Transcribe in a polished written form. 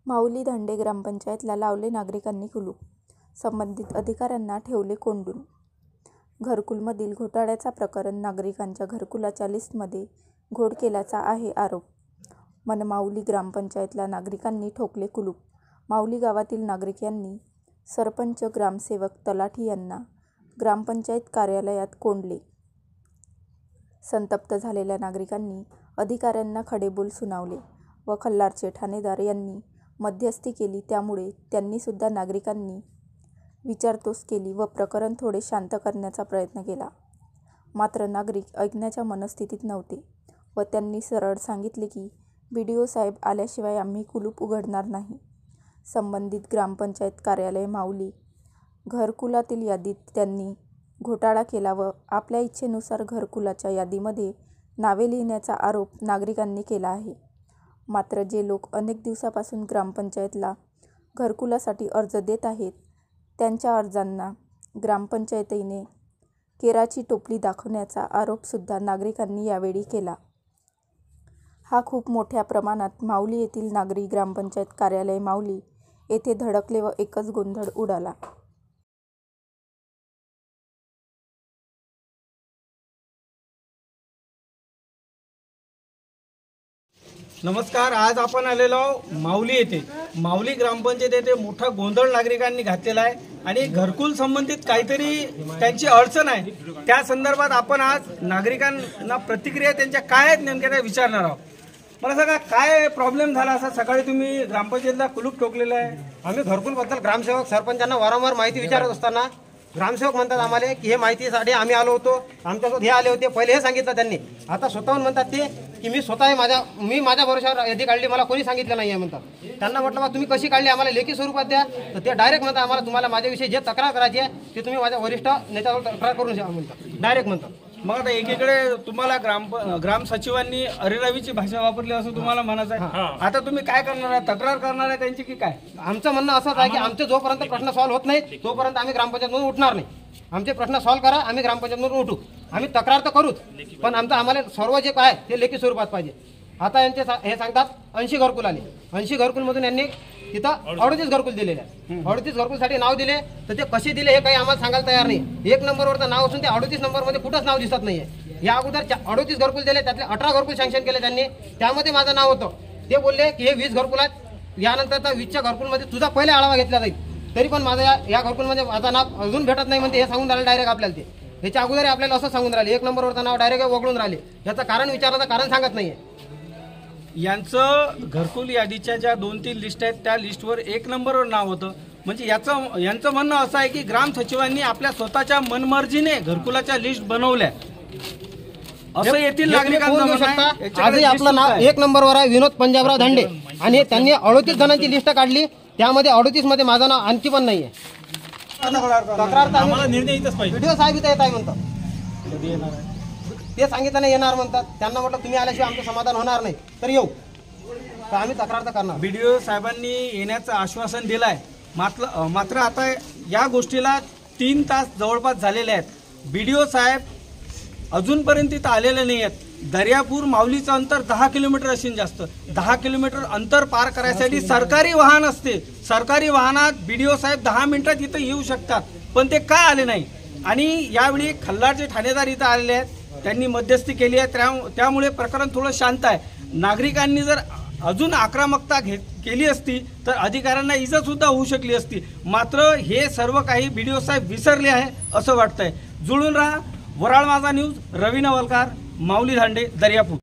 माऊली धांडे ग्रामपंचायतला लावले नागरिकांनी कुलूप, संबंधित अधिकाऱ्यांना ठेवले कोंडून। घरकुलमधील घोटाळ्याचा प्रकरण नागरिकांच्या घरकुलाच्या लिस्टमध्ये घोळ केल्याचा आहे आरोप। मनमाऊली ग्रामपंचायतला नागरिकांनी ठोकले कुलूप। माऊली गावातील नागरिक यांनी सरपंच, ग्रामसेवक, तलाठी यांना ग्रामपंचायत कार्यालयात कोंडले। संतप्त झालेल्या नागरिकांनी अधिकाऱ्यांना खडेबोल सुनावले व खल्लारचे ठाणेदार यांनी मध्यस्थी केली, त्यामुळे त्यांनी सुद्धा नागरिकांनी विचारतोस केली व प्रकरण थोडे शांत करण्याचा प्रयत्न केला। मात्र नागरिक ऐकण्याच्या मनस्थितीत नव्हते व त्यांनी सरळ सांगितले की BDO साहेब आल्याशिवाय आम्ही कुलूप उघडणार नाही। संबंधित ग्रामपंचायत कार्यालय माऊली घरकुलातील यादीत त्यांनी घोटाळा केला व आपल्या इच्छेनुसार घरकुलाच्या यादीमध्ये नावे लिहिण्याचा आरोप नागरिकांनी केला आहे। मात्र जे लोक अनेक दिवसापासून ग्रामपंचायतला घरकुलासाठी अर्ज देत आहेत, त्यांच्या अर्जांना ग्रामपंचायतीने केराची टोपली दाखवण्याचा आरोपसुद्धा नागरिकांनी यावेळी केला। हा खूप मोठ्या प्रमाणात माऊली येथील नागरिक ग्रामपंचायत कार्यालय माऊली येथे धडकले व एकच गोंधळ उडाला। नमस्कार, आज आपण आलेलो माऊली येथे माऊली ग्रामपंचायत येथे मोठा गोंधळ नागरिकांनी घातलेला आहे आणि घरकुल संबंधित काहीतरी त्यांची अडचण आहे। त्या संदर्भात आपण आज नागरिकांना प्रतिक्रिया त्यांच्या काय आहेत नेमक्या त्या विचारणार आहोत। मला सांगा, काय प्रॉब्लेम झाला असा? सकाळी तुम्ही ग्रामपंचायतला कुलूप ठोकलेलं आहे। आम्ही घरकुल बद्दल ग्रामसेवक सरपंचांना वारंवार माहिती विचारत असताना ग्रामसेवक म्हणतात आम्हाला की हे माहितीसाठी आम्ही आलो होतो, आमच्यासोबत हे आले होते, पहिले हे सांगितलं त्यांनी। आता स्वतःहून म्हणतात ते की मी स्वतः मी माझ्या भरोशावर यादी काढली, मला कोणी सांगितलं नाही आहे म्हणतात। त्यांना म्हटलं बा तुम्ही कशी काढली, आम्हाला लेखी स्वरूपात द्या। तर ते डायरेक्ट म्हणतात आम्हाला तुम्हाला माझ्याविषयी जे तक्रार करायची आहे ते तुम्ही माझ्या वरिष्ठ नेत्यावर तक्रार करून द्या म्हणतात, डायरेक्ट म्हणतात। मग आता एकीकडे तुम्हाला ग्राम सचिवांनी अरेरावीची भाषा वापरली असं तुम्हाला म्हणायचं आहे। आता तुम्ही काय करणार आहे? तक्रार करणार आहे त्यांची की काय? आमचं म्हणणं असंच आहे की आमचे जोपर्यंत प्रश्न सॉल्व्ह होत नाही तोपर्यंत आम्ही ग्रामपंचायतमधून उठणार नाही। आमचे प्रश्न सॉल्व्ह करा, आम्ही ग्रामपंचायतमधून उठू। आम्ही तक्रार तर करूच, पण आम्हाला सर्व जे काय ते लेखी स्वरूपात पाहिजे। आता यांचे हे सांगतात 80 घरकुल आले, 80 घरकुलमधून यांनी तिथं 38 घरकुल दिलेले आहे। 38 घरकुलसाठी नाव दिले, तर ते कसे दिले हे काही आम्हाला सांगायला तयार नाही। 1 नंबरवरचं नाव असून ते 38 नंबरमध्ये कुठंच नाव दिसत नाहीये। या अगोदर 38 घरकुल दिले, त्यातले 18 घरकुल सँक्शन केले त्यांनी, त्यामध्ये माझं नाव होतं। ते बोलले की हे 20 घरकुल आहेत, यानंतर 20च्या घरकुलमध्ये तुझा पहिले आढावा घेतला जाईल, तरी पण माझा या घरकुलमध्ये माझं नाव अजून भेटत नाही म्हणते। हे सांगून राहिले डायरेक्ट आपल्याला। ते याच्या अगोदर आपल्याला असं सांगून राहिले 1 नंबरवरचं नाव डायरेक्ट वगळून राहिले। याचं कारण विचारलं तर कारण सांगत नाहीये। यांचं घरकुल यादीच्या ज्या 2-3 लिस्ट आहेत त्या लिस्टवर 1 नंबरवर नाव होतं। म्हणजे यांचं म्हणणं असं आहे की ग्राम सचिवांनी आपल्या स्वतःच्या मनमर्जीने घरकुलाच्या लिस्ट बनवल्या असं येथील नागरिकांना म्हणणं। आजही आपलं नाव 1 नंबरवर आहे, विनोद पंजाबराव धांडे, आणि त्यांनी 38 जणांची लिस्ट काढली, त्यामध्ये 38 मध्ये माझं नाव आणखी पण नाहीये। तक्रार आम्हाला निर्णय इथंच पाहिजे। BDO साहेब इथं येत आहे म्हणतात, ते सांगितलं नाही येणार म्हणतात। त्यांना म्हटलं तुम्ही आल्याशिवाय आमचं समाधान होणार नाही, तर येऊ, तर आम्ही तक्रार तर करणार। BDO साहेबांनी येण्याचं आश्वासन दिलं आहे, मात्र आता या गोष्टीला 3 तास जवळपास झालेले आहेत। BDO साहेब अजूनपर्यंत इथं आलेले नाही आहेत। दर्यापूर माऊलीचं अंतर 10 किलोमीटर असेल, जास्त 10 किलोमीटर अंतर पार करायसाठी सरकारी वाहन असते। सरकारी वाहनात BDO साहेब 10 मिनिटात इथं येऊ शकतात, पण ते का आले नाही? आणि यावेळी खल्लारचे ठाणेदार इथं आलेले आहेत, त्यांनी मध्यस्थी केली आहे, त्यामुळे प्रकरण थोडं शांत आहे। नागरिकांनी जर अजून आक्रमकता केली असती तर अधिकाऱ्यांना इजा सुद्धा होऊ शकली असती। मात्र हे सर्व काही BDO साहेब विसरले आहे असं वाटतंय। जुळून राहा, वराळ माझा न्यूज, रवी नवलकार, माऊली धांडे, दर्यापूर।